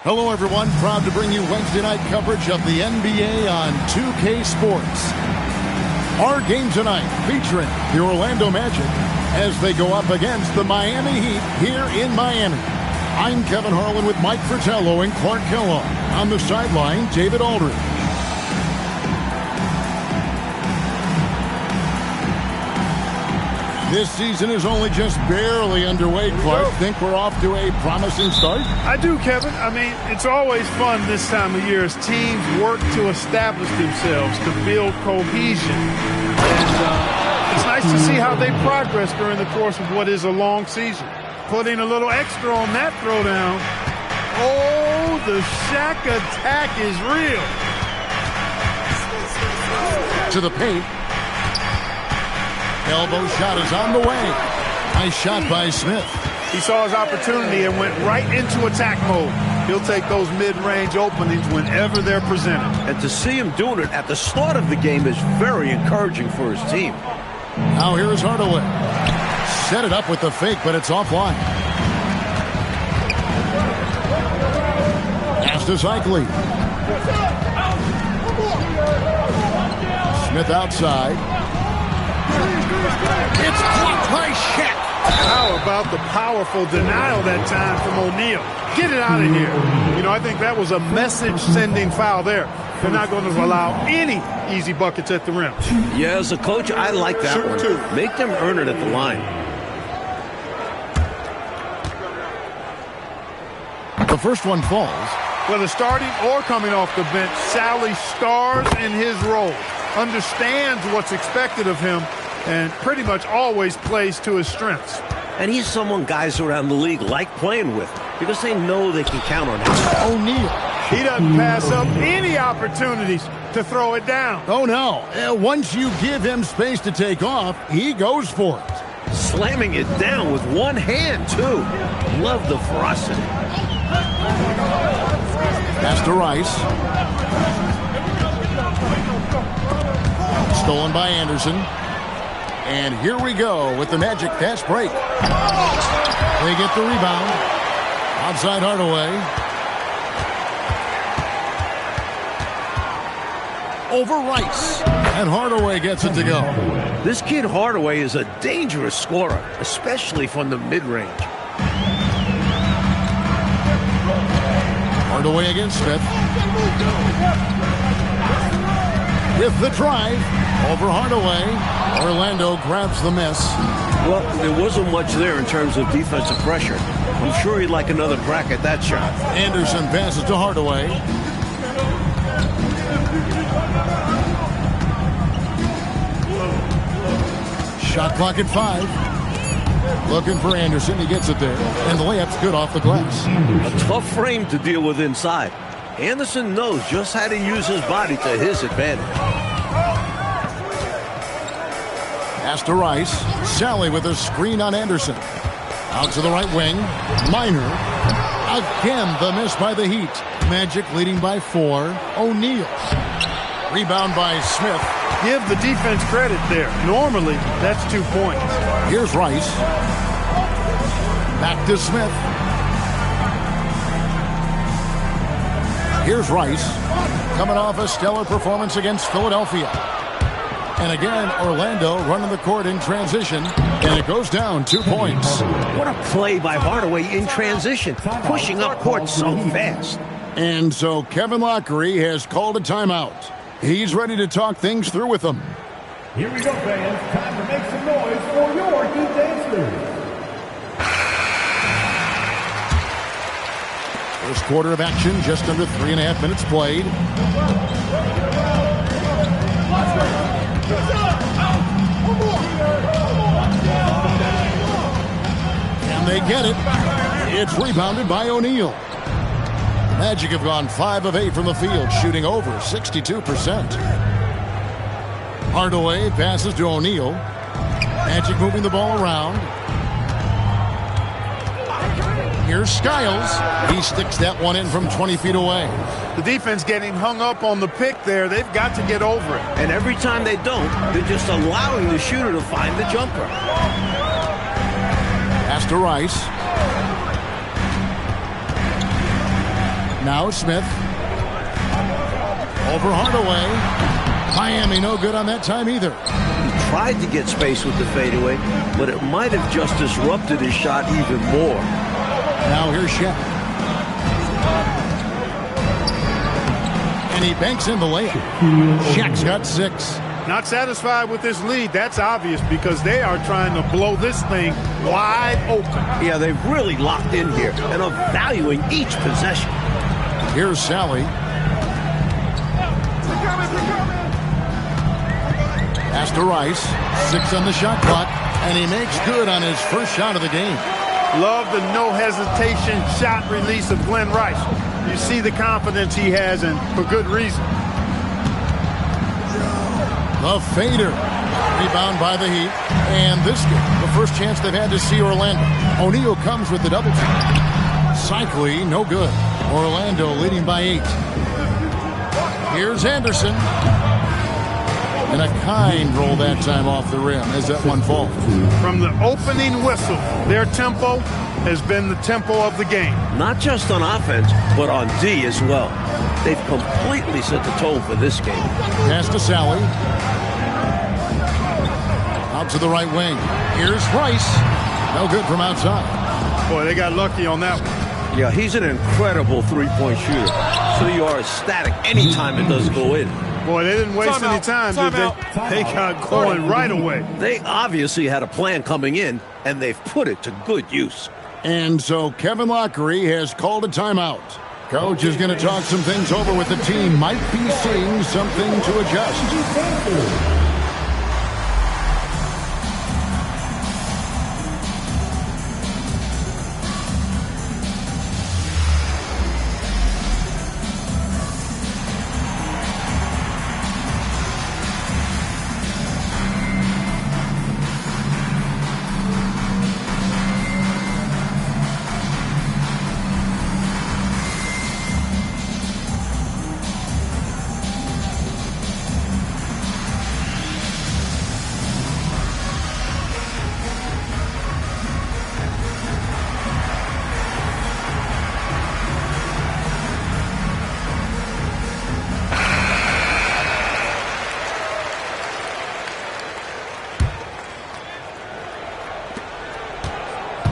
Hello, everyone. Proud to bring you Wednesday night coverage of the NBA on 2K Sports. Our game tonight featuring the Orlando Magic as they go up against the Miami Heat here in Miami. I'm Kevin Harlan with Mike Fratello and Clark Kellogg. On the sideline, David Aldridge. This season is only just barely underway, Clark. Think we're off to a promising start? I do, Kevin. I mean, it's always fun this time of year as teams work to establish themselves, to build cohesion. And it's nice to see how they progress during the course of what is a long season. Putting a little extra on that throwdown. Oh, the Shaq attack is real. To the paint. Elbow shot is on the way. Nice shot by Smith. He saw his opportunity and went right into attack mode. He'll take those mid-range openings whenever they're presented. And to see him doing it at the start of the game is very encouraging for his team. Now here is Hardaway. Set it up with the fake, but it's offline. Pass to Cycli. Smith outside. It's blocked by Shaq. How about the powerful denial that time from O'Neal? Get it out of here. You know, I think that was a message-sending foul there. They're not going to allow any easy buckets at the rim. Yeah, as a coach, I like that one. Two. Make them earn it at the line. The first one falls. Whether starting or coming off the bench, Sally stars in his role, understands what's expected of him, and pretty much always plays to his strengths. And he's someone guys around the league like playing with because they know they can count on him. O'Neal. He doesn't pass up any opportunities to throw it down. Oh, no. Once you give him space to take off, he goes for it. Slamming it down with one hand, too. Love the ferocity. Pass to Rice. Stolen by Anderson. And here we go with the Magic fast break. They get the rebound. Outside Hardaway. Over Rice. And Hardaway gets it to go. This kid Hardaway is a dangerous scorer, especially from the mid-range. Hardaway against Smith. With the drive. Over Hardaway. Orlando grabs the miss. Well, there wasn't much there in terms of defensive pressure. I'm sure he'd like another crack at that shot. Anderson passes to Hardaway. Shot clock at 5. Looking for Anderson. He gets it there. And the layup's good off the glass. A tough frame to deal with inside. Anderson knows just how to use his body to his advantage. Pass to Rice. Sally with a screen on Anderson. Out to the right wing. Minor. Again, the miss by the Heat. Magic leading by 4. O'Neal. Rebound by Smith. Give the defense credit there. Normally, that's 2 points. Here's Rice. Back to Smith. Here's Rice. Coming off a stellar performance against Philadelphia. And again, Orlando running the court in transition. And it goes down 2 points. What a play by Hardaway in transition. Pushing up court so fast. And so Kevin Lockery has called a timeout. He's ready to talk things through with them. Here we go, fans. Time to make some noise for your Heat dancers. First quarter of action, just under 3.5 minutes played. And they get it. It's rebounded by O'Neal. Magic have gone 5 of 8 from the field, shooting over 62%. Hardaway passes to O'Neal. Magic moving the ball around. Here's Skiles. He sticks that one in from 20 feet away. The defense getting hung up on the pick there. They've got to get over it. And every time they don't, they're just allowing the shooter to find the jumper. Pass to Rice. Now Smith. Over Hardaway. Miami no good on that time either. He tried to get space with the fadeaway, but it might have just disrupted his shot even more. Now here's Shaq. And he banks in the layup. Shaq's got 6. Not satisfied with this lead. That's obvious because they are trying to blow this thing wide open. Yeah, they've really locked in here and are valuing each possession. Here's Sally. Pass to Rice. 6 on the shot clock. And he makes good on his first shot of the game. Love the no hesitation shot release of Glenn Rice. You see the confidence he has, and for good reason. The fader. Rebound by the Heat. And this game, the first chance they've had to see Orlando. O'Neal comes with the double team. Cycli, no good. Orlando leading by 8. Here's Anderson. And a kind roll that time off the rim as that one falls. From the opening whistle, their tempo has been the tempo of the game. Not just on offense, but on D as well. They've completely set the tone for this game. Pass to Sally. Out to the right wing. Here's Rice. No good from outside. Boy, they got lucky on that one. Yeah, he's an incredible three-point shooter. So you are ecstatic anytime it does go in. Boy, they didn't waste any time, did they? They got going right away. They obviously had a plan coming in, and they've put it to good use. And so Kevin Lockery has called a timeout. Coach is going to talk some things over with the team. Might be seeing something to adjust.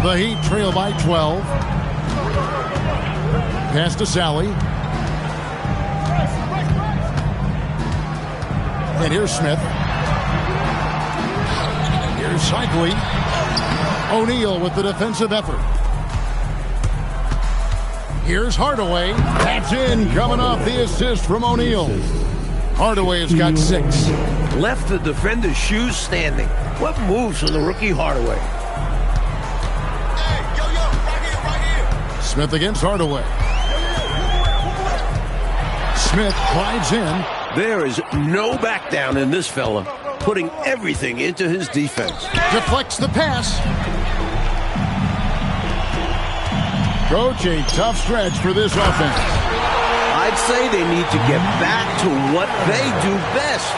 The Heat trail by 12. Pass to Sally. And here's Smith. Here's Cycli. O'Neal with the defensive effort. Here's Hardaway. That's in, coming off the assist from O'Neal. Hardaway has got 6. Left the defender's shoes standing. What moves from the rookie Hardaway? Smith against Hardaway. Smith glides in. There is no back down in this fella, putting everything into his defense. Deflects the pass. Coach, a tough stretch for this offense. I'd say they need to get back to what they do best.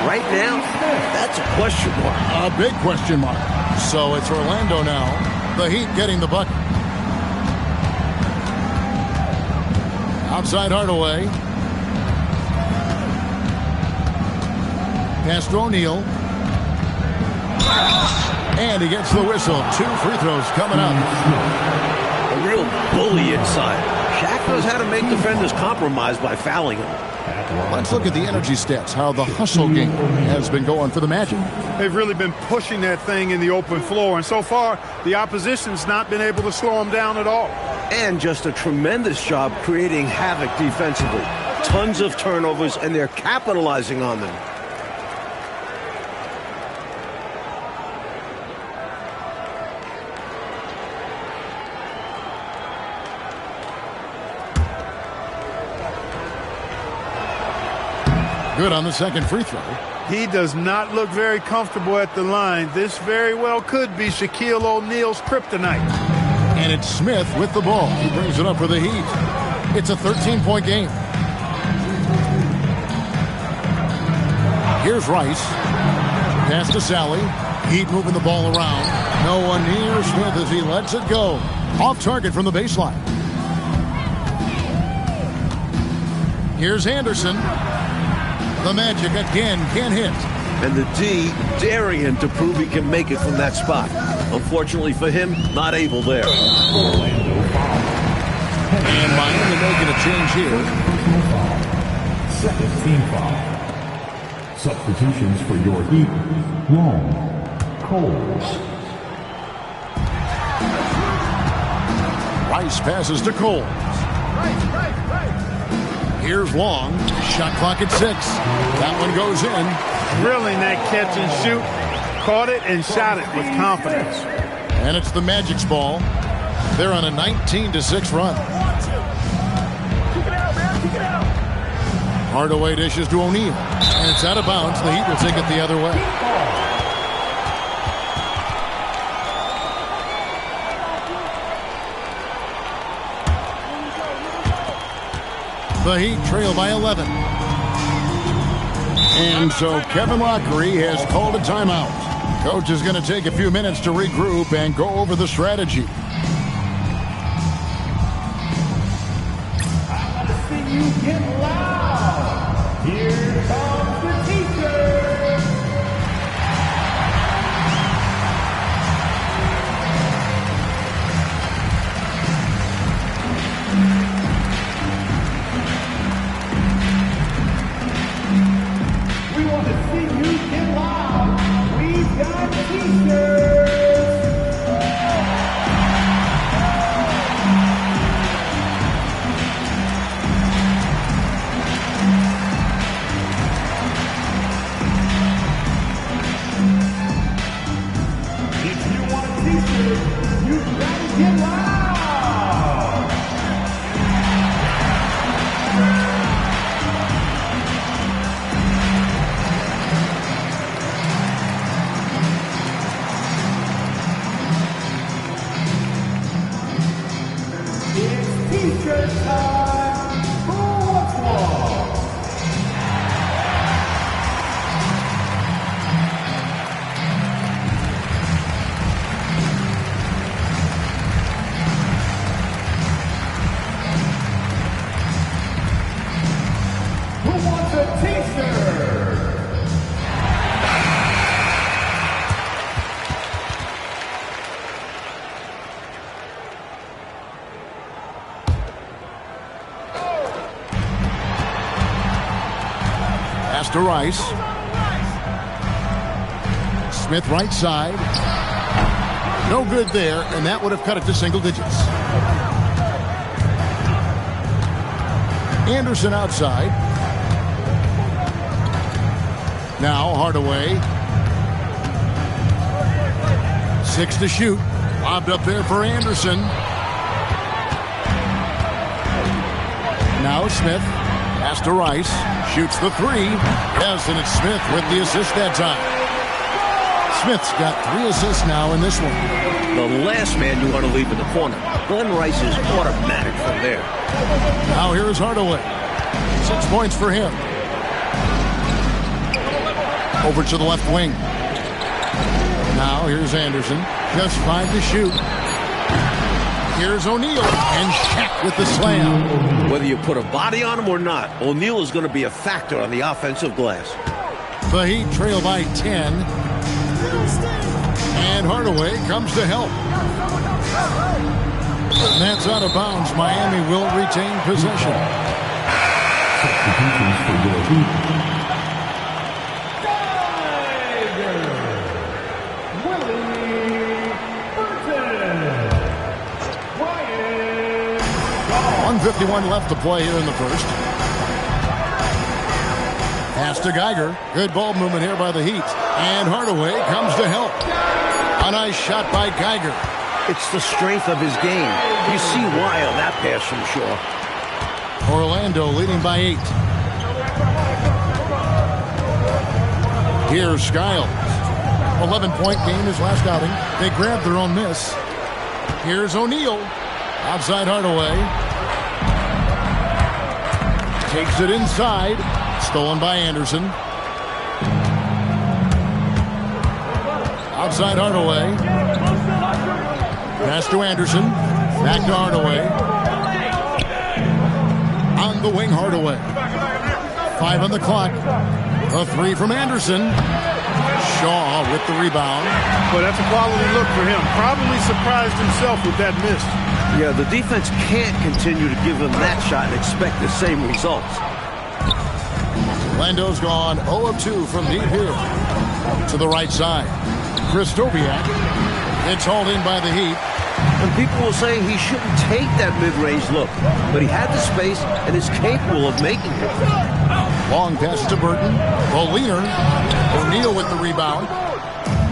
Right now, that's a question mark. A big question mark. So it's Orlando now. The Heat getting the bucket. Outside Hardaway. Pass to O'Neal. And he gets the whistle. 2 free throws coming up. A real bully inside. Shaq knows how to make defenders compromise by fouling him. Let's look at the energy stats, how the hustle game has been going for the Magic. They've really been pushing that thing in the open floor, and so far, the opposition's not been able to slow them down at all. And just a tremendous job creating havoc defensively. Tons of turnovers, and they're capitalizing on them. Good on the second free throw. He does not look very comfortable at the line. This very well could be Shaquille O'Neal's kryptonite. And it's Smith with the ball. He brings it up for the Heat. It's a 13-point game. Here's Rice. Pass to Sally. Heat moving the ball around. No one near Smith as he lets it go. Off target from the baseline. Here's Anderson. The Magic again can't hit. And the D daring him to prove he can make it from that spot. Unfortunately for him, not able there. And Miami making a change here. Second team foul. Substitutions for your Heat. Long. Coles. Rice passes to Cole. Here's Long. Shot clock at 6. That one goes in. Drilling that catch and shoot. Caught it and shot it with confidence. And it's the Magic's ball. They're on a 19-6 run. Hardaway dishes to O'Neal. And it's out of bounds. The Heat will take it the other way. The Heat trail by 11. And so Kevin Lockery has called a timeout. Coach is going to take a few minutes to regroup and go over the strategy. I want to see you get loud. Here comes the teacher. We want to see you get loud. We've got teachers. If you want a teacher, you've got to get loud. It's teacher time. Who wants one? Who wants a t-shirt? Pass to Rice. Smith right side. No good there, and that would have cut it to single digits. Anderson outside. Now Hardaway. 6 to shoot. Lobbed up there for Anderson. Now Smith. Pass to Rice. Shoots the 3. Yes, and it's Smith with the assist that time. Smith's got 3 assists now in this one. The last man you want to leave in the corner. Glenn Rice is automatic from there. Now here's Hardaway. 6 points for him. Over to the left wing. Now here's Anderson. Just 5 to shoot. Here's O'Neal. And Shaq with the slam. Whether you put a body on him or not, O'Neal is going to be a factor on the offensive glass. The Heat trail by 10. And Hardaway comes to help. And that's out of bounds. Miami will retain possession. Substitutions for your Heat. Willie Burton. Ryan. 1:51 left to play here in the first. Pass to Geiger. Good ball movement here by the Heat. And Hardaway comes to help. A nice shot by Geiger. It's the strength of his game. You see why on that pass from Shaw. Orlando leading by 8. Here's Skiles. 11-point game his last outing. They grabbed their own miss. Here's O'Neal. Outside Hardaway. Takes it inside. Stolen by Anderson. Outside Hardaway. Pass to Anderson. Back to Hardaway. On the wing, Hardaway. 5 on the clock. A 3 from Anderson. Shaw with the rebound. But that's a quality look for him. Probably surprised himself with that miss. Yeah, the defense can't continue to give him that shot and expect the same results. Orlando's gone 0 of 2 from deep here. To the right side. Krzysztofiak. It's hauled in by the Heat. And people will say he shouldn't take that mid-range look, but he had the space and is capable of making it. Long pass to Burton. Boliner. O'Neal with the rebound.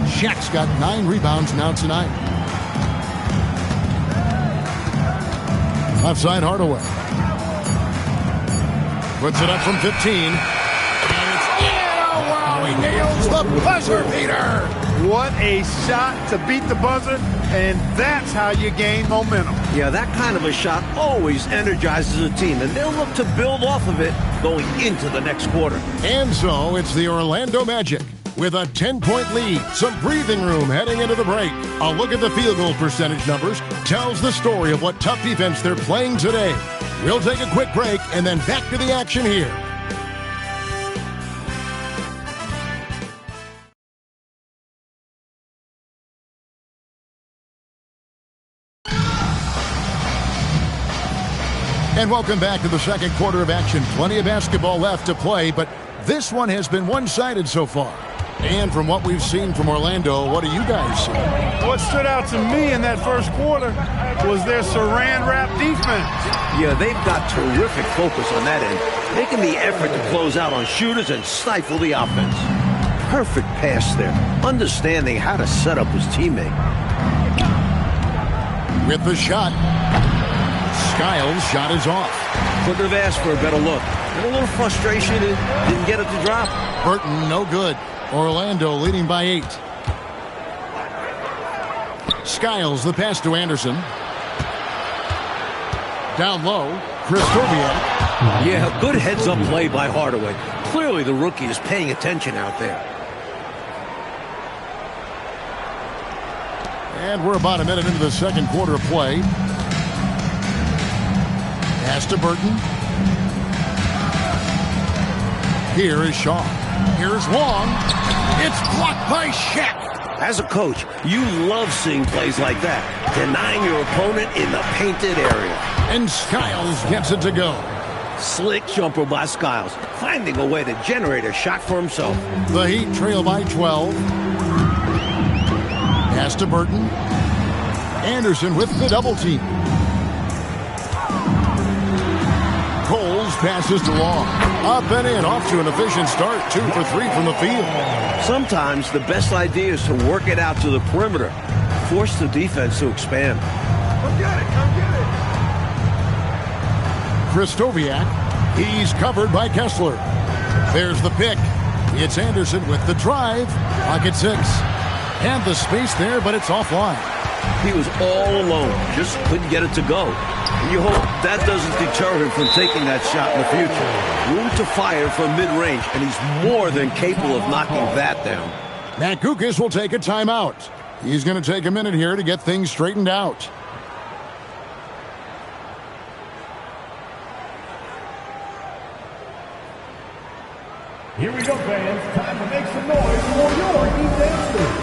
Shaq's got 9 rebounds now tonight. Left side, Hardaway. Puts it up from 15. And it's in. Oh, wow. He nails the buzzer beater. What a shot to beat the buzzer, and that's how you gain momentum. Yeah, that kind of a shot always energizes a team, and they'll look to build off of it going into the next quarter. And so it's the Orlando Magic with a 10-point lead, some breathing room heading into the break. A look at the field goal percentage numbers tells the story of what tough defense they're playing today. We'll take a quick break and then back to the action here. And welcome back to the second quarter of action. Plenty of basketball left to play, but this one has been one-sided so far. And from what we've seen from Orlando, what do you guys see? What stood out to me in that first quarter was their saran wrap defense. Yeah, they've got terrific focus on that end, making the effort to close out on shooters and stifle the offense. Perfect pass there, understanding how to set up his teammate. With the shot. Skiles' shot is off. Couldn't have asked for a better look. And a little frustration and didn't get it to drop. Burton, no good. Orlando leading by 8. Skiles, the pass to Anderson. Down low, Krzysztofiak. Yeah, good heads-up play by Hardaway. Clearly the rookie is paying attention out there. And we're about a minute into the second quarter of play. Pass to Burton. Here is Shaw. Here's Long. It's blocked by Shaq. As a coach, you love seeing plays like that, denying your opponent in the painted area. And Skiles gets it to go. Slick jumper by Skiles, finding a way to generate a shot for himself. The Heat trail by 12. Pass to Burton. Anderson with the double team. Coles passes to Long. Up and in, off to an efficient start. 2 for 3 from the field. Sometimes the best idea is to work it out to the perimeter. Force the defense to expand. Come get it, come get it. Krzysztofiak. He's covered by Kessler. There's the pick. It's Anderson with the drive. Pocket 6. And the space there, but it's offline. He was all alone, just couldn't get it to go. And you hope that doesn't deter him from taking that shot in the future. Room to fire from mid-range, and he's more than capable of knocking that down. Matt Kukas will take a timeout. He's going to take a minute here to get things straightened out. Here we go, fans. Time to make some noise for your defense league.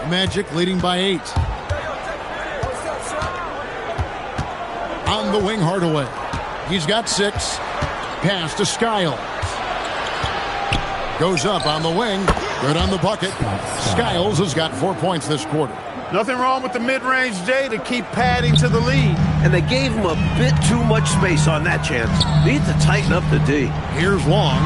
Magic leading by 8. On the wing, Hardaway. He's got 6. Pass to Skiles. Goes up on the wing. Good on the bucket. Skiles has got 4 points this quarter. Nothing wrong with the mid-range J to keep padding to the lead. And they gave him a bit too much space on that chance. Need to tighten up the D. Here's Long.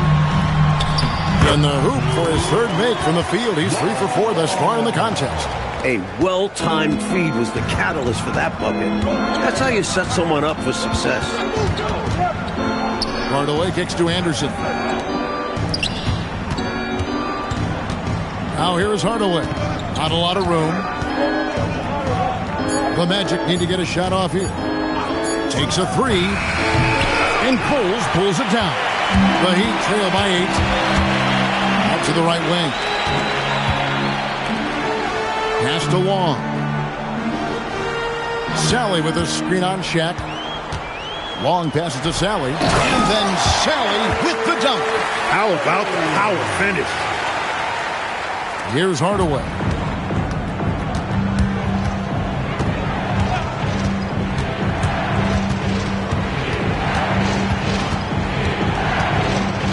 And the hoop for his third make from the field. He's 3 for 4 thus far in the contest. A well-timed feed was the catalyst for that bucket. That's how you set someone up for success. Hardaway kicks to Anderson. Now here is Hardaway. Not a lot of room. The Magic need to get a shot off here. Takes a 3. And Coles pulls it down. The Heat trail by 8. Out to the right wing. Pass to Long. Sally with a screen on Shaq. Long passes to Sally. And then Sally with the dunk. How about the power finish? Here's Hardaway.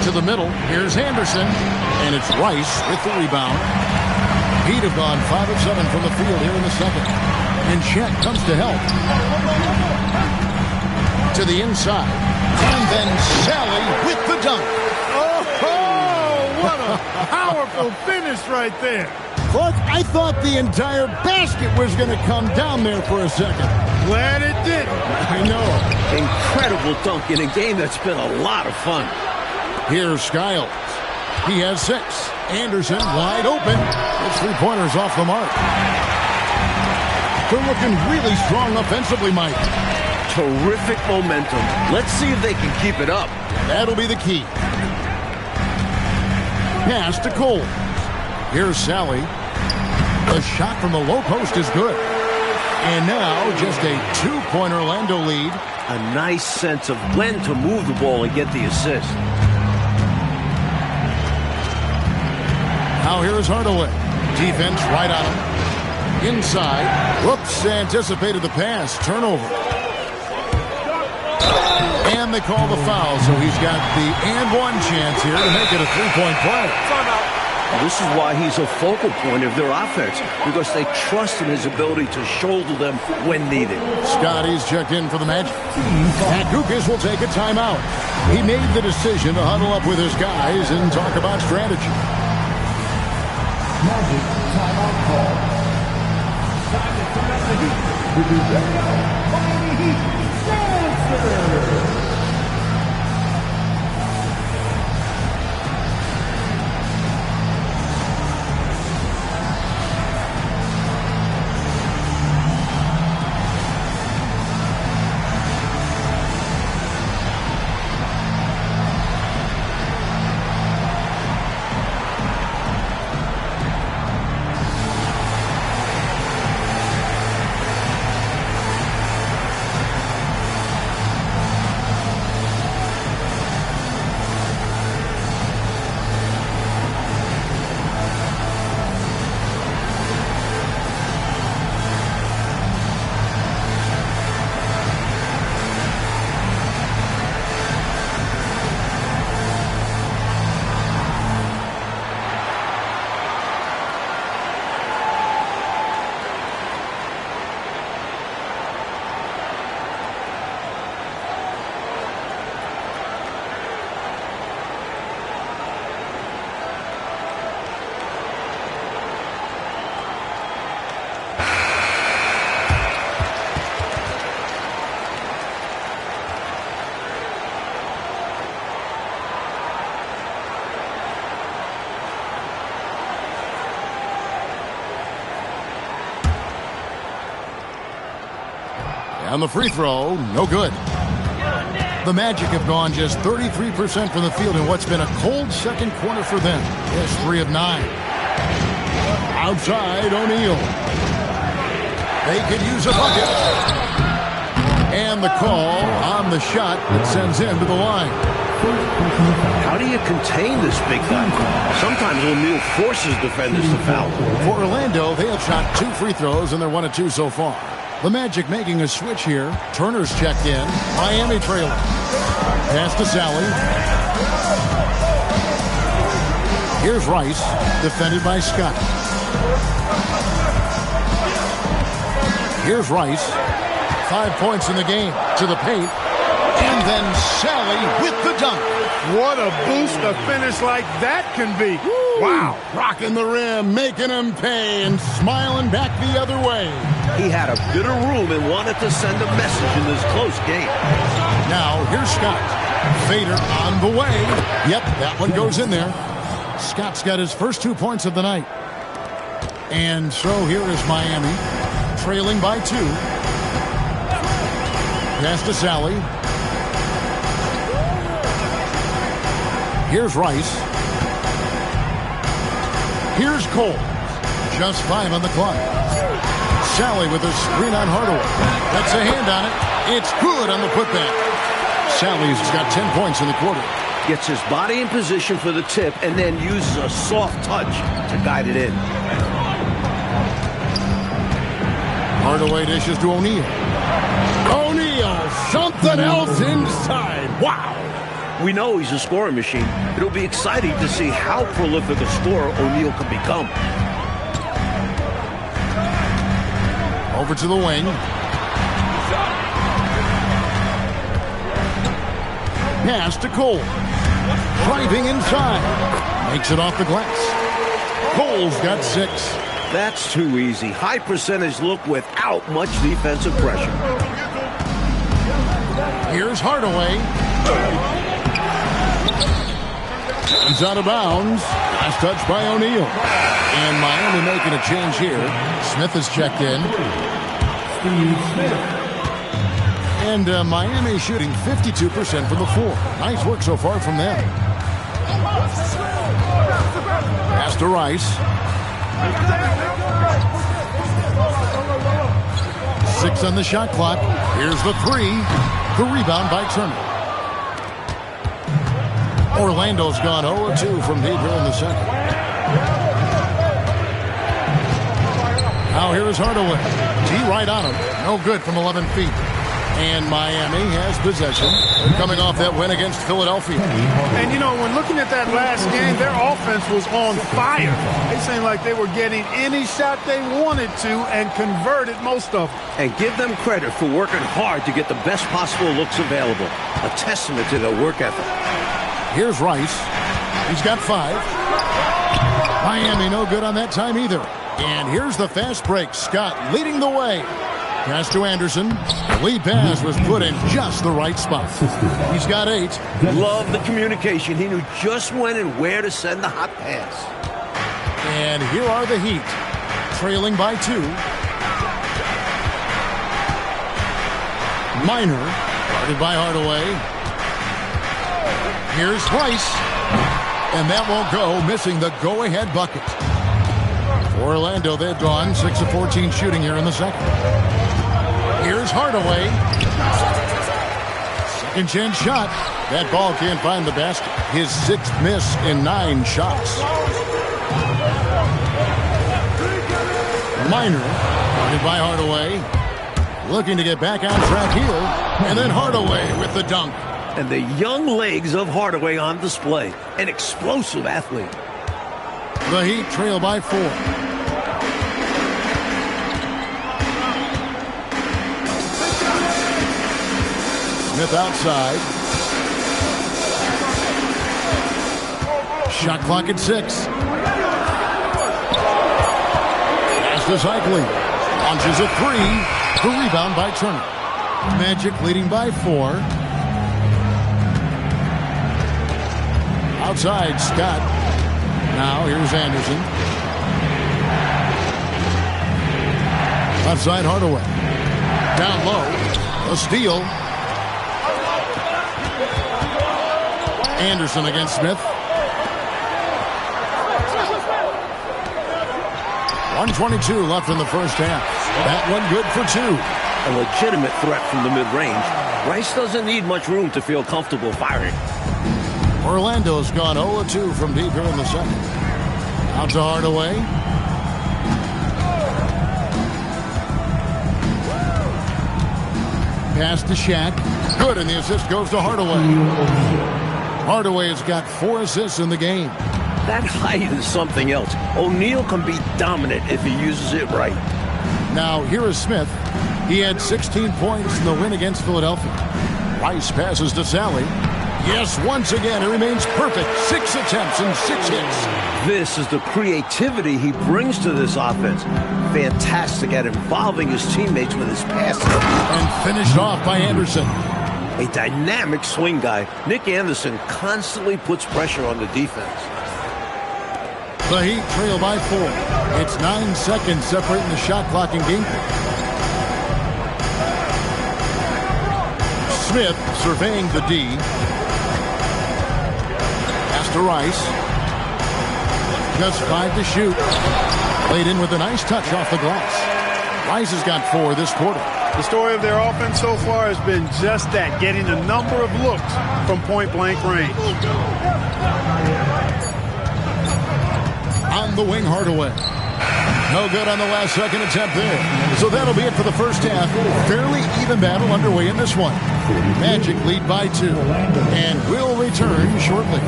To the middle. Here's Anderson. And it's Rice with the rebound. Heat have gone 5 of 7 from the field here in the second. And Shaq comes to help. To the inside. And then Sally with the dunk. Oh, what a powerful finish right there. Clark, I thought the entire basket was going to come down there for a second. Glad it didn't. I know. Incredible dunk in a game that's been a lot of fun. Here's Skiles. He has 6. Anderson wide open. His 3-pointers off the mark. They're looking really strong offensively, Mike. Terrific momentum. Let's see if they can keep it up. That'll be the key. Pass to Cole. Here's Sally. The shot from the low post is good. And now just a 2-point Orlando lead. A nice sense of when to move the ball and get the assist. Now here's Hardaway. Defense right on him. Inside. Whoops, anticipated the pass. Turnover. And they call the foul, so he's got the and one chance here to make it a 3-point play. This is why he's a focal point of their offense, because they trust in his ability to shoulder them when needed. Scotty's checked in for the Magic. Pat Dukas will take a timeout. He made the decision to huddle up with his guys and talk about strategy. Magic timeout call. Time to turn up the heat with the Miami Heat transfer. On the free throw, no good. The Magic have gone just 33% from the field in what's been a cold second quarter for them. Yes, 3 of 9. Outside, O'Neal. They could use a bucket. And the call on the shot that sends him to the line. How do you contain this big guy? Sometimes O'Neal forces defenders to foul. For Orlando, they have shot 2 free throws, and they're 1 of 2 so far. The Magic making a switch here. Turner's checked in. Miami trailing. Pass to Sally. Here's Rice, defended by Scott. Here's Rice. 5 points in the game. To the paint. And then Sally with the dunk. What a boost a finish like that can be. Woo. Wow. Rocking the rim, making him pay, and smiling back the other way. He had a bit of room and wanted to send a message in this close game. Now, here's Scott. Fader on the way. Yep, that one goes in there. Scott's got his first 2 points of the night. And so here is Miami, trailing by 2. Pass to Sally. Here's Rice. Here's Cole. Just 5 on the clock. Sally with a screen on Hardaway. That's a hand on it. It's good on the putback. Sally's got 10 points in the quarter. Gets his body in position for the tip and then uses a soft touch to guide it in. Hardaway dishes to O'Neal. O'Neal, something else inside. Wow. We know he's a scoring machine. It'll be exciting to see how prolific a scorer O'Neal can become. Over to the wing. Pass to Cole. Driving inside. Makes it off the glass. Cole's got 6. That's too easy. High percentage look without much defensive pressure. Here's Hardaway. He's out of bounds. Last touch by O'Neal. And Miami making a change here. Smith is checked in. And Miami shooting 52% from the floor. Nice work so far from them. Pass to Rice. 6 on the shot clock. Here's the 3. The rebound by Turner. Orlando's gone 0-2 from deep here in the second. Now here is Hardaway. T right on him. No good from 11 feet. And Miami has possession. They're coming off that win against Philadelphia. And, you know, when looking at that last game, their offense was on fire. They seemed like they were getting any shot they wanted to and converted most of them. And give them credit for working hard to get the best possible looks available. A testament to their work ethic. Here's Rice. He's got 5. Miami no good on that time either. And here's the fast break. Scott leading the way. Pass to Anderson. The lead pass was put in just the right spot. He's got 8. Love the communication. He knew just when and where to send the hot pass. And here are the Heat. Trailing by 2. Minor. Guarded by Hardaway. Here's Rice. And that won't go, missing the go-ahead bucket. For Orlando, they've gone 6 of 14 shooting here in the second. Here's Hardaway. Second chance shot. That ball can't find the basket. His 6th miss in 9 shots. Minor, guarded by Hardaway. Looking to get back on track here. And then Hardaway with the dunk. And the young legs of Hardaway on display. An explosive athlete. The Heat trail by 4. Smith outside. Shot clock at 6. Pass to Cycling. Launches a 3. The rebound by Turner. Magic leading by 4. Outside, Scott. Now here's Anderson. Left side, Hardaway. Down low. A steal. Anderson against Smith. 1:22 left in the first half. That one good for 2. a legitimate threat from the mid-range. Rice doesn't need much room to feel comfortable firing. Orlando's gone 0-2 from deep here in the second. Out to Hardaway. Pass to Shaq. Good, and the assist goes to Hardaway. Hardaway has got 4 assists in the game. That height is something else. O'Neal can be dominant if he uses it right. Now, here is Smith. He had 16 points in the win against Philadelphia. Rice passes to Sally. Yes, once again, it remains perfect. 6 attempts and 6 hits. This is the creativity he brings to this offense. Fantastic at involving his teammates with his passes. And finished off by Anderson. A dynamic swing guy, Nick Anderson constantly puts pressure on the defense. The Heat trail by 4. It's 9 seconds separating the shot clock and game clock. Smith surveying the D. Pass to Rice. Just 5 to shoot. Played in with a nice touch off the glass. Rice has got 4 this quarter. The story of their offense so far has been just that, getting a number of looks from point-blank range. On the wing, Hardaway. No good on the last second attempt there. So that'll be it for the first half. Fairly even battle underway in this one. Magic lead by 2. And we'll return shortly.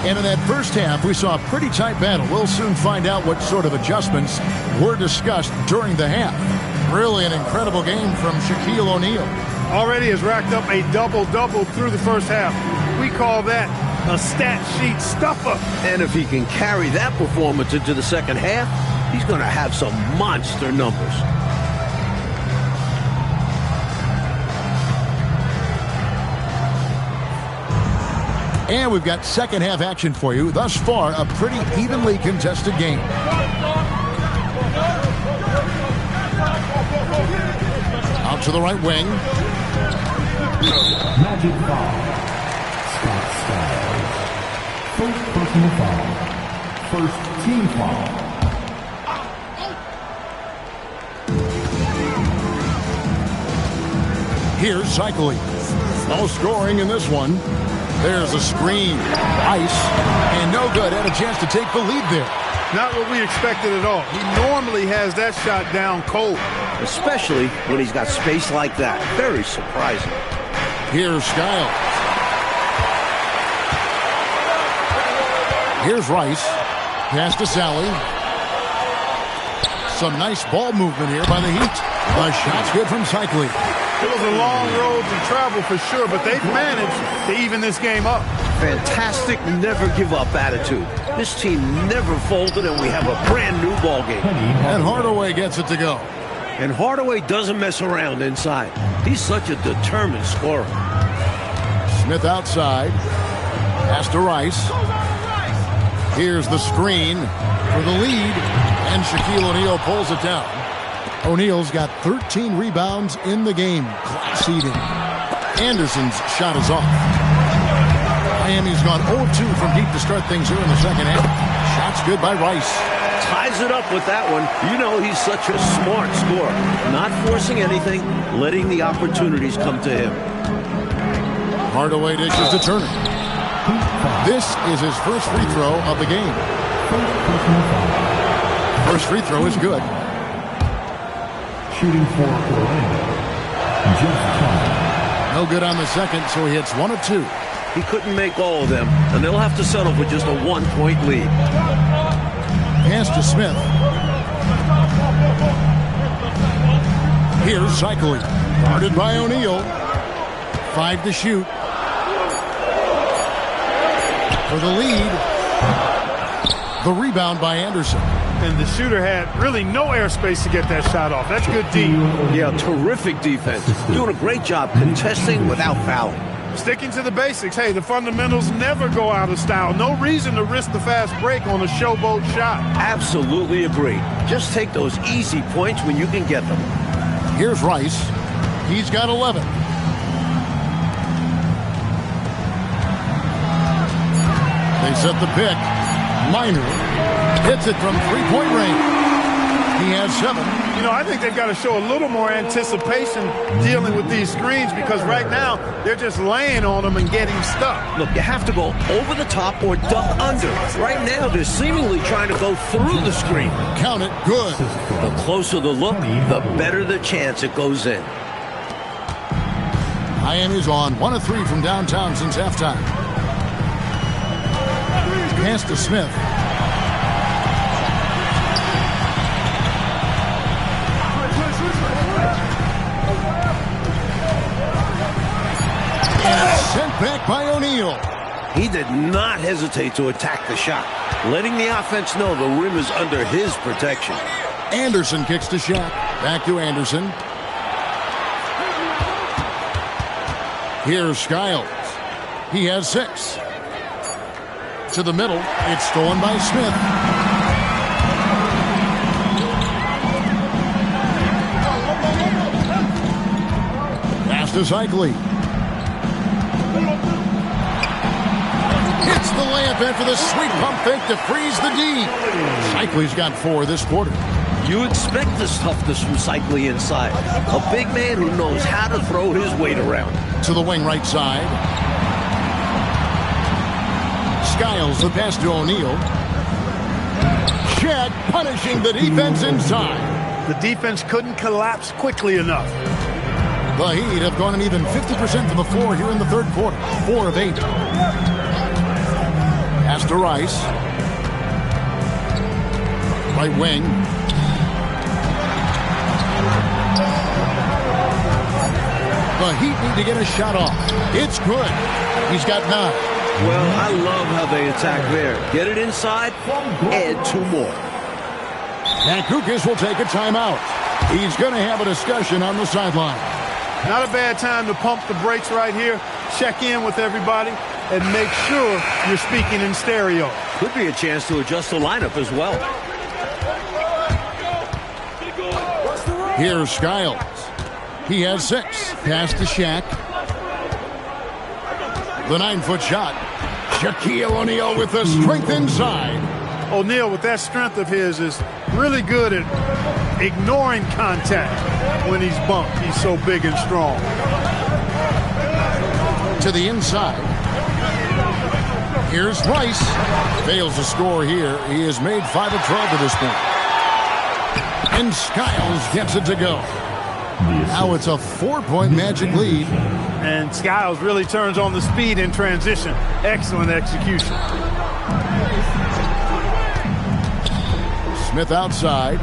And in that first half, we saw a pretty tight battle. We'll soon find out what sort of adjustments were discussed during the half. Really an incredible game from Shaquille O'Neal. Already has racked up a double-double through the first half. We call that a stat sheet stuffer. And if he can carry that performance into the second half, he's going to have some monster numbers. And we've got second half action for you. Thus far, a pretty evenly contested game. Out to the right wing. Magic foul. Scott Skiles. First personal foul. First team foul. Here's Cycling. No scoring in this one. There's a screen. Ice. And no good. Had a chance to take the lead there. Not what we expected at all. He normally has that shot down cold. Especially when he's got space like that. Very surprising. Here's Skiles. Here's Rice. Pass to Sally. Some nice ball movement here by the Heat. The shot's good from Cycling. It was a long road to travel for sure, but they've managed to even this game up. Fantastic never-give-up attitude. This team never folded, and we have a brand-new ball game. And Hardaway gets it to go. And Hardaway doesn't mess around inside. He's such a determined scorer. Smith outside. Pass to Rice. Here's the screen for the lead. And Shaquille O'Neal pulls it down. O'Neal's got 13 rebounds in the game. Class eating. Anderson's shot is off. Miami's gone 0-2 from deep to start things here in the second half. Shot's good by Rice. Ties it up with that one. You know he's such a smart scorer. Not forcing anything, letting the opportunities come to him. Hardaway dishes to Turner. This is his first free throw of the game. First free throw is good. Shooting for Orlando. Jeff Teague. No good on the second, so he hits 1 of 2. He couldn't make all of them, and they'll have to settle for just a 1-point lead. Pass to Smith. Here's Cycling. Guarded by O'Neal. 5 to shoot. For the lead. The rebound by Anderson. And the shooter had really no airspace to get that shot off. That's good D. Yeah, terrific defense. Doing a great job contesting without fouling. Sticking to the basics. Hey, the fundamentals never go out of style. No reason to risk the fast break on a showboat shot. Absolutely agree. Just take those easy points when you can get them. Here's Rice. He's got 11. set the pick. Minor hits it from three-point range. He has 7. You know, I think they've got to show a little more anticipation dealing with these screens because right now they're just laying on them and getting stuck. Look, you have to go over the top or duck under. Right now, they're seemingly trying to go through the screen. Count it. Good. The closer the look, the better the chance it goes in. Miami's on 1 of 3 from downtown since halftime. Pass to Smith. And sent back by O'Neal. He did not hesitate to attack the shot, letting the offense know the rim is under his protection. Anderson kicks to Shaq. Back to Anderson. Here's Skiles. He has 6. To the middle. It's stolen by Smith. Pass to Cycli. Hits the layup in for the sweet pump fake to freeze the D. Cycli's got 4 this quarter. You expect this toughness from Cycli inside. A big man who knows how to throw his weight around. To the wing right side. Skiles the pass to O'Neal. Shaq punishing the defense inside. The defense couldn't collapse quickly enough. The Heat have gone an even 50% from the floor here in the third quarter. 4 of 8. Pass to Rice. Right wing. The Heat need to get a shot off. It's good. He's got 9. Well, I love how they attack there. Get it inside, add 2 more. And Kukas will take a timeout. He's going to have a discussion on the sideline. Not a bad time to pump the brakes right here, check in with everybody, and make sure you're speaking in stereo. Could be a chance to adjust the lineup as well. Here's Skiles. He has 6. Pass to Shaq. The 9-foot shot. Shaquille O'Neal with the strength inside. O'Neal, with that strength of his, is really good at ignoring contact when he's bumped. He's so big and strong. To the inside. Here's Rice. Fails to score here. He has made 5 of 12 at this point. And Skiles gets it to go. Now it's a 4-point Magic lead. And Skiles really turns on the speed in transition. Excellent execution. Smith outside.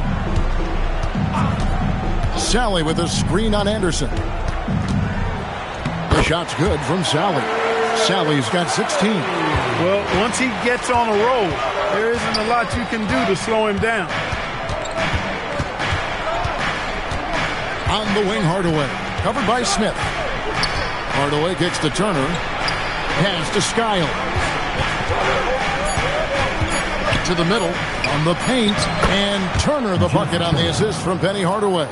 Sally with a screen on Anderson. The shot's good from Sally. Sally's got 16. Well, once he gets on a roll, there isn't a lot you can do to slow him down. On the wing, Hardaway. Covered by Smith. Hardaway kicks to Turner. Pass to Skiles. To the middle. On the paint. And Turner the bucket on the assist from Penny Hardaway.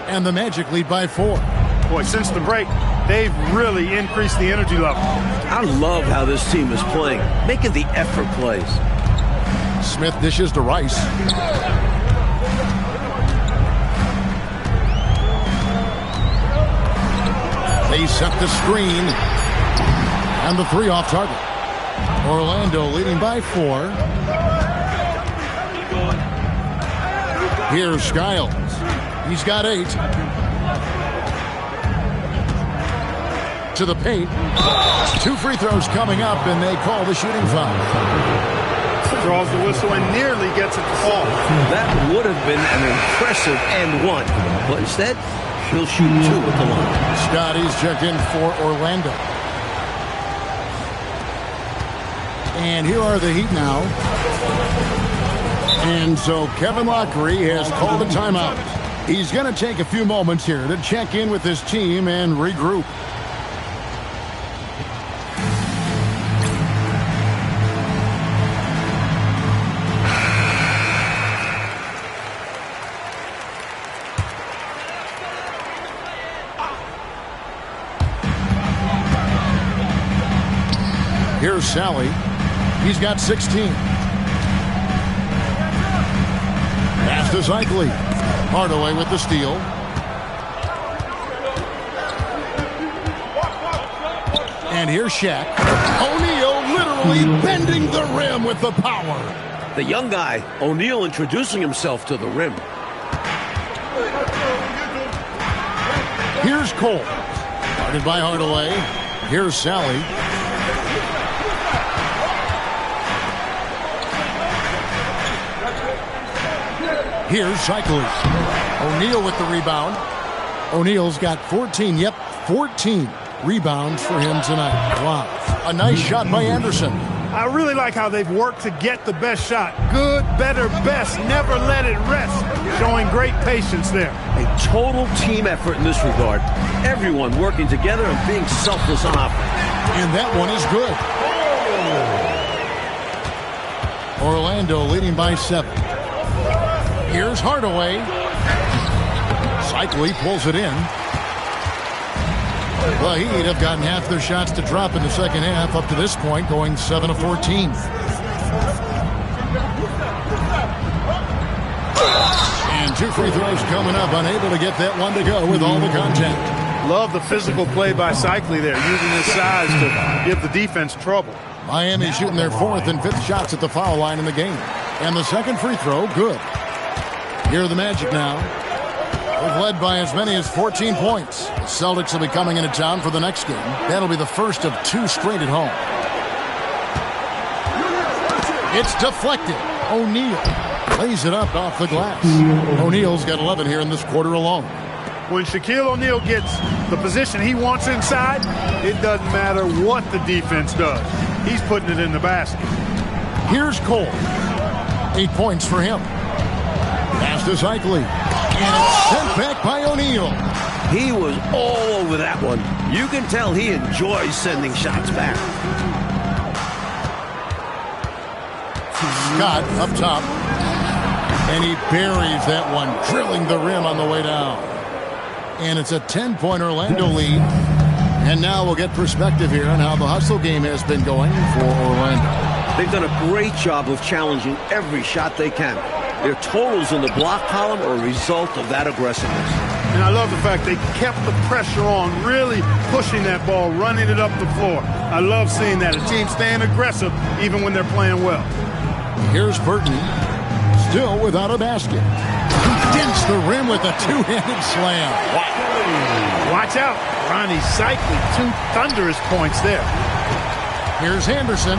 And the Magic lead by 4. Boy, since the break, they've really increased the energy level. I love how this team is playing, making the effort plays. Smith dishes to Rice. They set the screen. And the 3 off target. Orlando leading by 4. Here's Skiles. He's got 8. To the paint. 2 free throws coming up, and they call the shooting foul. Draws the whistle and nearly gets it to fall. That would have been an impressive and 1. But instead, he'll shoot 2 at the line. Scotty's checked in for Orlando. And here are the Heat now. And so Kevin Lockery has called a timeout. He's going to take a few moments here to check in with his team and regroup. Here's Sally. He's got 16. Pass to Zeichli. Hardaway with the steal. And here's Shaq. O'Neal literally bending the rim with the power. The young guy, O'Neal, introducing himself to the rim. Here's Cole. Guarded by Hardaway. Here's Sally. Here's Zeichli. O'Neal with the rebound. O'Neal's got 14. Yep, 14 rebounds for him tonight. Wow. A nice shot by Anderson. I really like how they've worked to get the best shot. Good, better, best. Never let it rest. Showing great patience there. A total team effort in this regard. Everyone working together and being selfless on offense. And that one is good. Orlando leading by 7. Here's Hardaway. Zeichli pulls it in. The Heat have gotten half their shots to drop in the second half up to this point, going 7 of 14. And 2 free throws coming up, unable to get that one to go with all the contact. Love the physical play by Zeichli there, using his size to give the defense trouble. Miami shooting their 4th and 5th shots at the foul line in the game. And the second free throw, good. Here are the Magic now. They've led by as many as 14 points. The Celtics will be coming into town for the next game. That'll be the first of 2 straight at home. It's deflected. O'Neal lays it up off the glass. O'Neal's got 11 here in this quarter alone. When Shaquille O'Neal gets the position he wants inside, it doesn't matter what the defense does. He's putting it in the basket. Here's Cole. 8 points for him. Pass to Zeichli. And it's sent back by O'Neal. He was all over that one. You can tell he enjoys sending shots back. Scott up top. And he buries that one, drilling the rim on the way down. And it's a 10-point Orlando lead. And now we'll get perspective here on how the hustle game has been going for Orlando. They've done a great job of challenging every shot they can. Their totals in the block column are a result of that aggressiveness. And I love the fact they kept the pressure on, really pushing that ball, running it up the floor. I love seeing that. A team staying aggressive even when they're playing well. Here's Burton, still without a basket. He dents the rim with a 2-handed slam. Wow. Watch out. Ronnie Zeichli, 2 thunderous points there. Here's Anderson.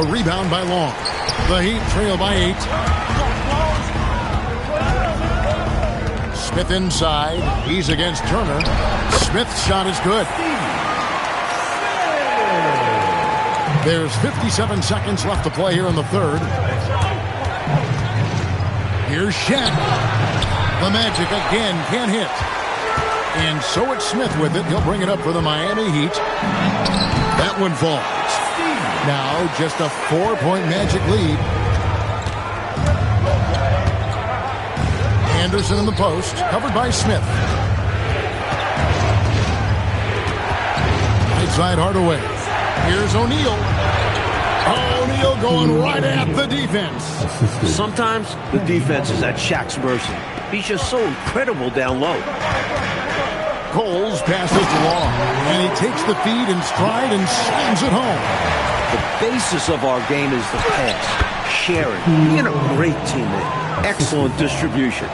The rebound by Long. The Heat trail by 8. Smith inside. He's against Turner. Smith's shot is good. There's 57 seconds left to play here in the third. Here's Shaq. The Magic again can't hit. And so it's Smith with it. He'll bring it up for the Miami Heat. That one falls. Now just a 4-point Magic lead. Anderson in the post, covered by Smith. Right side Hardaway. Here's O'Neal. O'Neal going right at the defense. Sometimes the defense is at Shaq's mercy. He's just so incredible down low. Coles passes to Long, and he takes the feed in stride and slams it home. The basis of our game is the pass, sharing, being a great teammate, excellent distribution.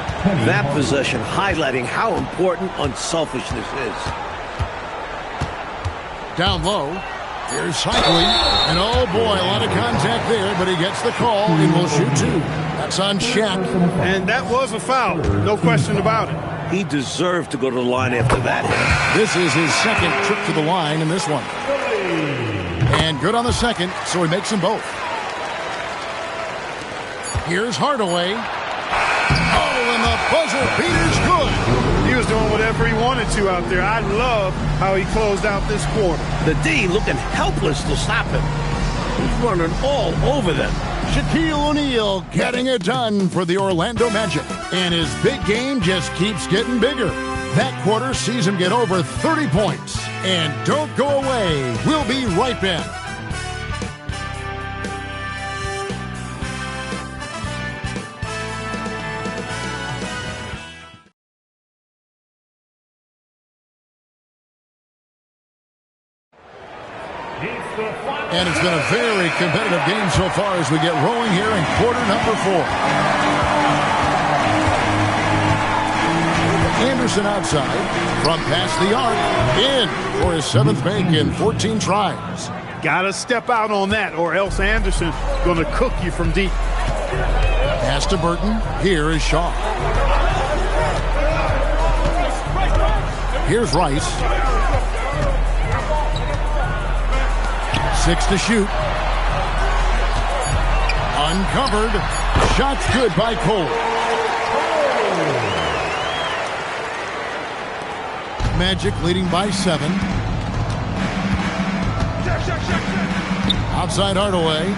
That possession highlighting how important unselfishness is. Down low, here's Zeichli, and oh boy, a lot of contact there, but he gets the call and will shoot 2. That's on Shaq. And that was a foul, no question about it. He deserved to go to the line after that hit. This is his second trip to the line in this one. And good on the second, so he makes them both. Here's Hardaway. Oh, and the buzzer beater's good. He was doing whatever he wanted to out there. I love how he closed out this quarter. The D looking helpless to stop him. He's running all over them. Shaquille O'Neal getting it done for the Orlando Magic. And his big game just keeps getting bigger. That quarter sees him get over 30 points. And don't go away. We'll be right back. And it's been a very competitive game so far as we get rolling here in quarter number 4. Anderson outside, from past the arc, in for his 7th make in 14 tries. Got to step out on that, or else Anderson's going to cook you from deep. Pass to Burton. Here is Shaw. Here's Rice. 6 to shoot. Uncovered. Shot's good by Cole. Magic leading by 7. Outside Hardaway.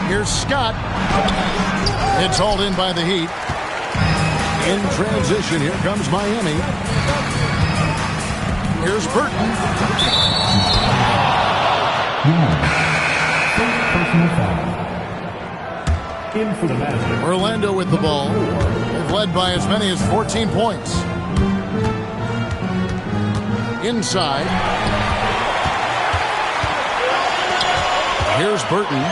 Here's Scott. It's hauled in by the Heat. In transition, here comes Miami. Here's Burton. In for the Magic. Orlando with the ball. They've led by as many as 14 points. Inside. Here's Burton.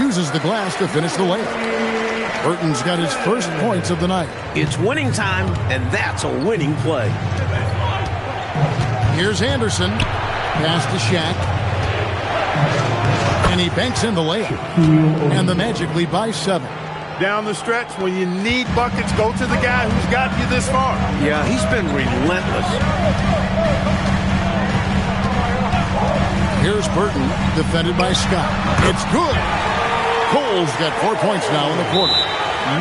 Uses the glass to finish the layup. Burton's got his first points of the night. It's winning time, and that's a winning play. Here's Anderson. Pass to Shaq. And he banks in the layup. And the Magic lead by 7. Down the stretch, when you need buckets, go to the guy who's gotten you this far. Yeah, he's been relentless. Here's Burton, defended by Scott. It's good. Cole's got 4 points now in the quarter.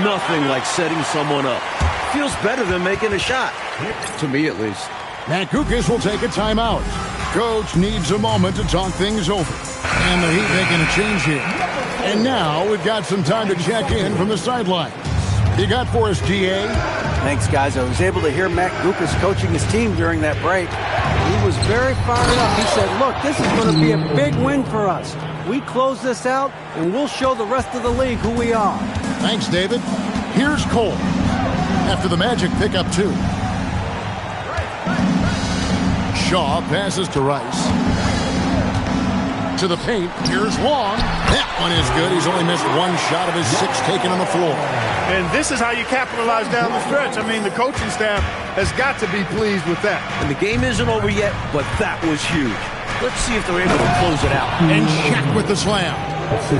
Nothing like setting someone up. Feels better than making a shot. To me, at least. Matt Kukas will take a timeout. Coach needs a moment to talk things over. And the Heat making a change here. And now we've got some time to check in from the sidelines. You got for us, GA? Thanks, guys. I was able to hear Matt Kukas coaching his team during that break. He was very fired up. He said, look, this is going to be a big win for us. We close this out, and we'll show the rest of the league who we are. Thanks, David. Here's Cole. After the Magic pick up 2. Shaw passes to Rice. To the paint. Here's Long. That one is good. He's only missed 1 shot of his 6 taken on the floor. And this is how you capitalize down the stretch. I mean, the coaching staff has got to be pleased with that. And the game isn't over yet, but that was huge. Let's see if they're able to close it out. And Shaq with the slam.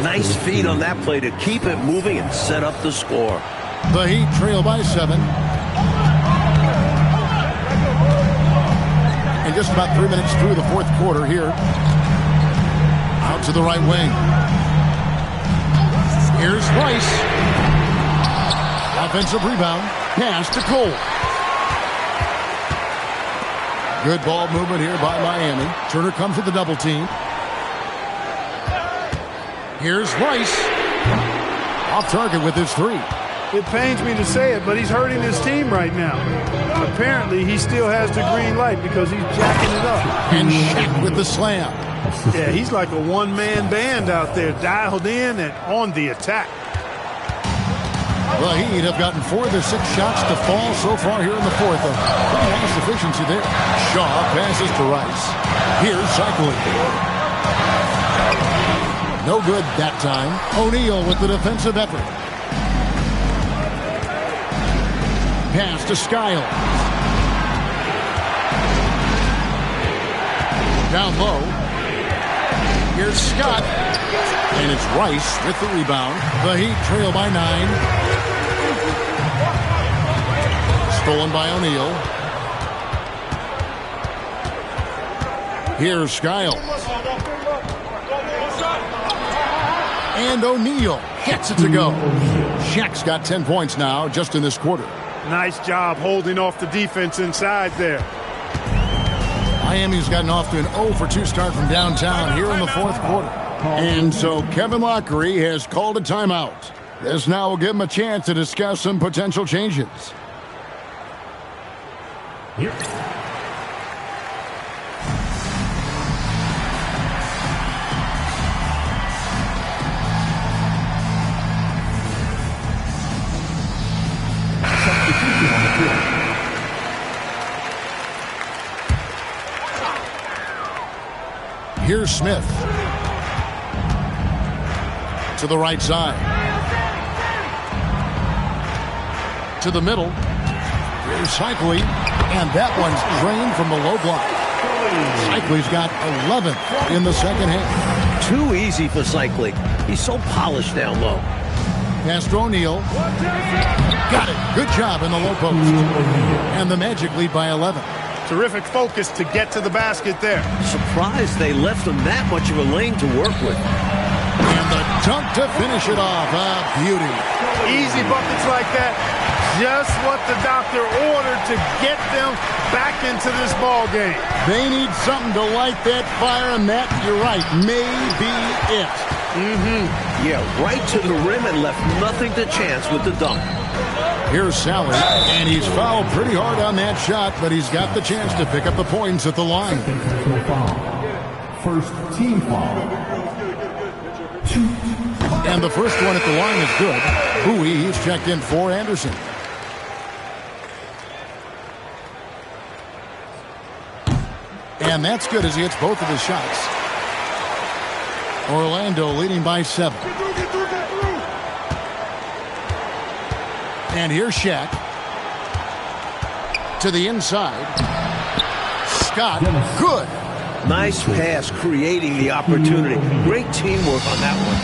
Nice feed on that play to keep it moving and set up the score. The Heat trail by 7. And just about 3 minutes through the 4th quarter here. Out to the right wing. Here's Rice. Offensive rebound. Pass to Cole. Good ball movement here by Miami. Turner comes with the double team. Here's Rice. Off target with his 3. It pains me to say it, but he's hurting his team right now. Apparently, he still has the green light because he's jacking it up. And Shaq with the slam. Yeah, he's like a one-man band out there, dialed in and on the attack. The Heat have gotten 4 of their 6 shots to fall so far here in the 4th. A pretty nice efficiency there. Shaw passes to Rice. Here's cycling. No good that time. O'Neal with the defensive effort. Pass to Skiles. Down low. Here's Scott. And it's Rice with the rebound. The Heat trail by 9. Stolen by O'Neal. Here's Skiles. And O'Neal gets it to go. Shaq's got 10 points now just in this quarter. Nice job holding off the defense inside there. Miami's gotten off to an 0-for-2 start from downtown here in the 4th quarter. And so Kevin Lockery has called a timeout. This now will give him a chance to discuss some potential changes. Here. Substitution on the field. Here's Smith. To the right side. To the middle. Here's Cycli. And that one's drained from the low block. Cycli's got 11th in the second half. Too easy for Cycli. He's so polished down low. Pass to O'Neal. Got it. Good job in the low post. And the Magic lead by 11. Terrific focus to get to the basket there. Surprised they left him that much of a lane to work with. And the dunk to finish it off. A beauty. Easy buckets like that. Just what the doctor ordered to get them back into this ball game. They need something to light that fire, and that, you're right, may be it. Yeah, right to the rim and left nothing to chance with the dunk. Here's Sally, and he's fouled pretty hard on that shot, but he's got the chance to pick up the points at the line. First team foul. And the first one at the line is good. Bowie, he's checked in for Anderson. And that's good as he hits both of his shots. Orlando leading by 7. And here's Shaq. To the inside. Scott, good. Nice pass, creating the opportunity. Great teamwork on that one.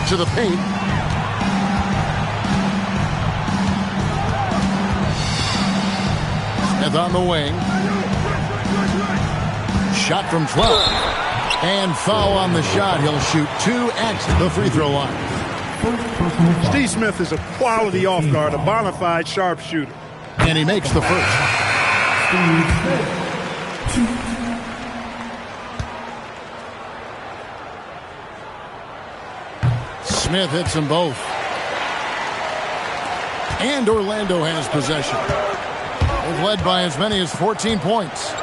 To the paint. Smith on the wing. Shot from 12. And foul on the shot. He'll shoot 2 at the free throw line. Steve Smith is a quality off guard, a bona fide sharpshooter. And he makes the first. Smith hits them both. And Orlando has possession. They've led by as many as 14 points.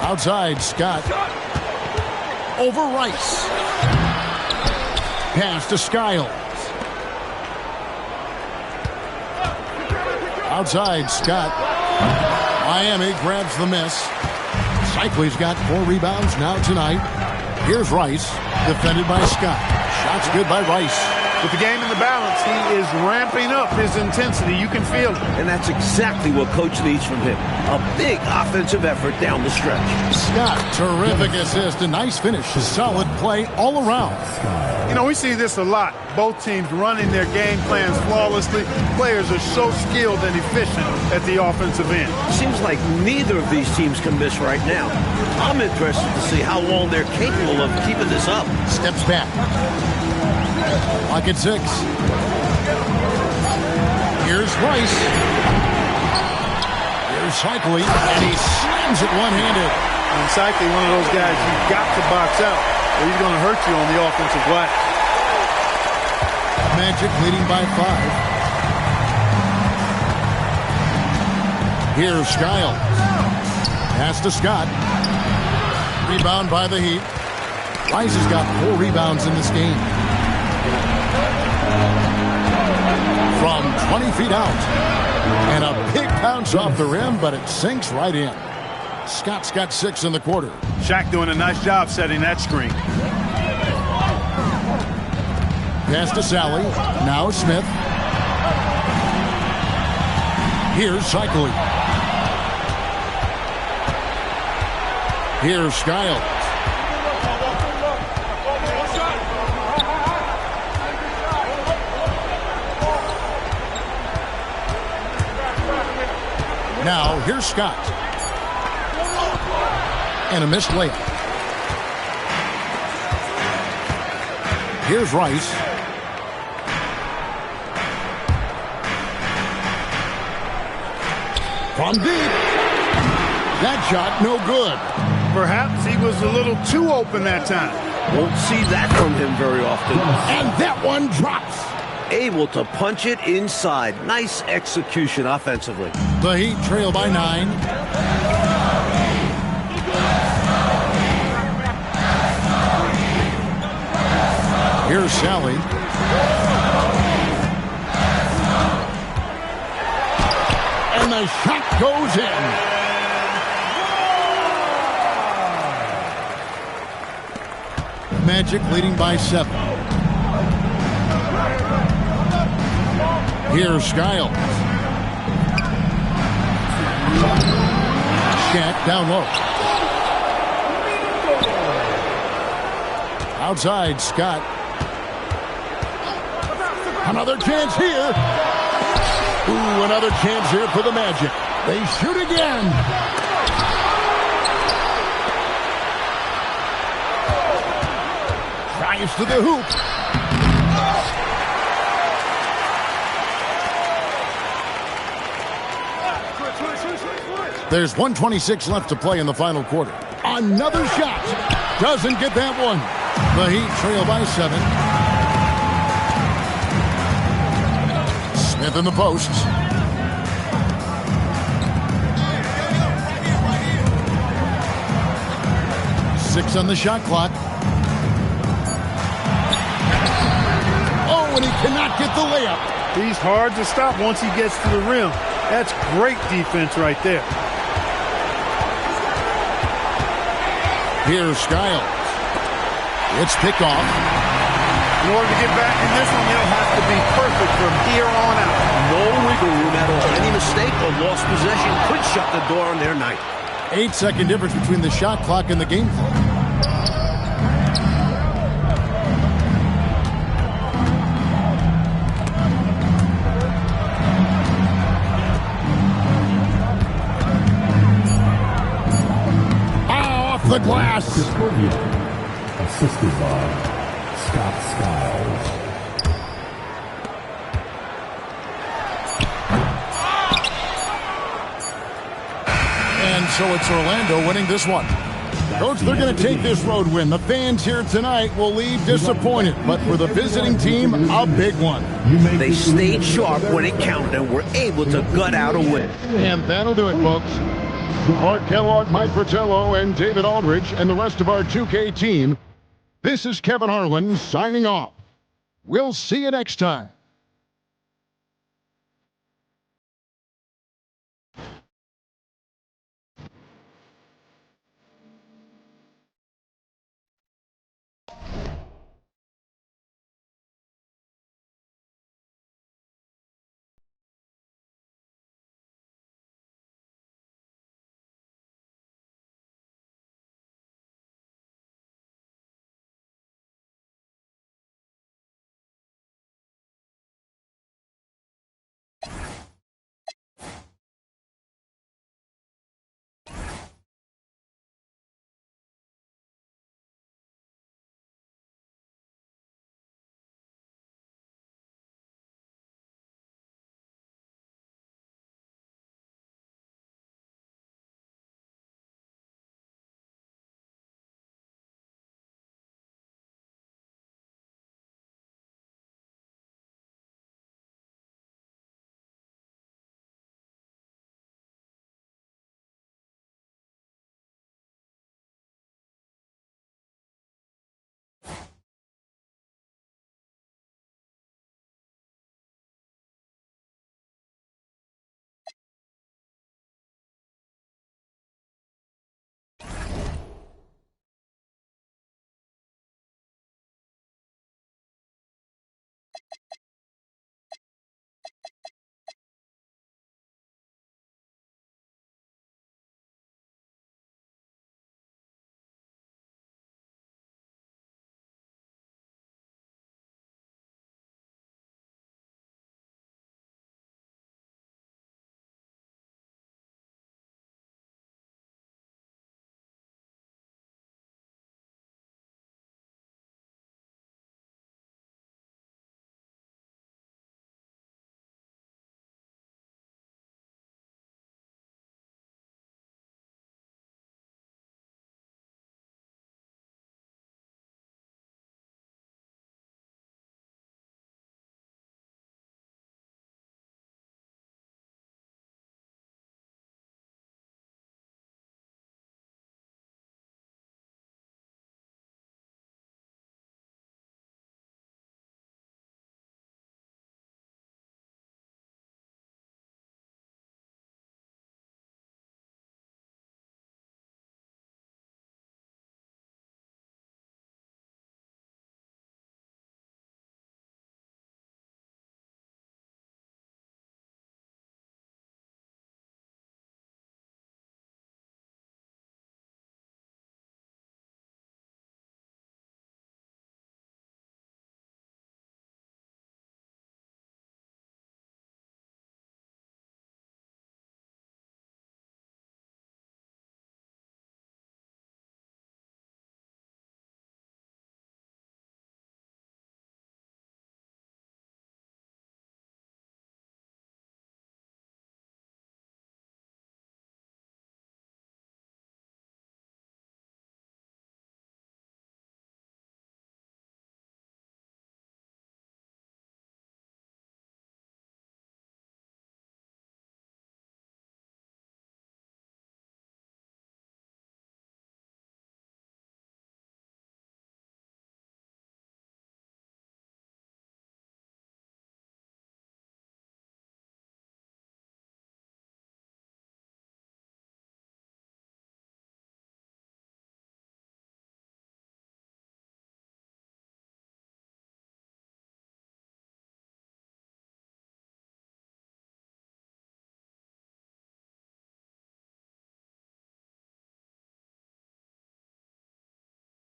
Outside, Scott. Over Rice. Pass to Skiles. Outside, Scott. Miami grabs the miss. Cycli's got 4 rebounds now tonight. Here's Rice, defended by Scott. Shot's good by Rice. With the game in the balance, he is ramping up his intensity. You can feel it. And that's exactly what Coach needs from him. A big offensive effort down the stretch. Scott, terrific assist. A nice finish. Solid play all around. You know, we see this a lot. Both teams running their game plans flawlessly. Players are so skilled and efficient at the offensive end. Seems like neither of these teams can miss right now. I'm interested to see how long they're capable of keeping this up. Steps back. Lock at 6. Here's Rice. Here's Cycli, and he slams it one-handed. And Cycli, one of those guys you've got to box out, or he's going to hurt you on the offensive glass. Magic leading by 5. Here's Skiles. Pass to Scott. Rebound by the Heat. Rice has got 4 rebounds in this game. From 20 feet out. And a big bounce off the rim, but it sinks right in. Scott's got 6 in the quarter. Shaq doing a nice job setting that screen. Pass to Sally. Now Smith. Here's Cycli. Here's Skiles. Now, here's Scott. And a missed layup. Here's Rice. From deep. That shot, no good. Perhaps he was a little too open that time. Won't see that from him very often. And that one drops. Able to punch it inside. Nice execution offensively. The Heat trail by 9. Here's Sally. And the shot goes in. Magic leading by 7. Here's Skiles. Shaq down low. Outside, Scott. Another chance here. Ooh, another chance here for the Magic. They shoot again. Drives to the hoop. There's 1:26 left to play in the final quarter. Another shot. Doesn't get that one. The Heat trail by 7. Smith in the posts. Six on the shot clock. Oh, and he cannot get the layup. He's hard to stop once he gets to the rim. That's great defense right there. Here's Skiles. It's picked off. In order to get back in this one, they'll have to be perfect from here on out. No wiggle room at all. Any mistake or lost possession could shut the door on their night. 8-second difference between the shot clock and the game clock. Off the glass. Assisted by Scott Skiles. And so it's Orlando winning this one. Coach, they're going to take this road win. The fans here tonight will leave disappointed, but for the visiting team, a big one. They stayed sharp when it counted and were able to gut out a win. And that'll do it, folks. Art Kellogg, Mike Fratello, and David Aldridge, and the rest of our 2K team. This is Kevin Harlan signing off. We'll see you next time.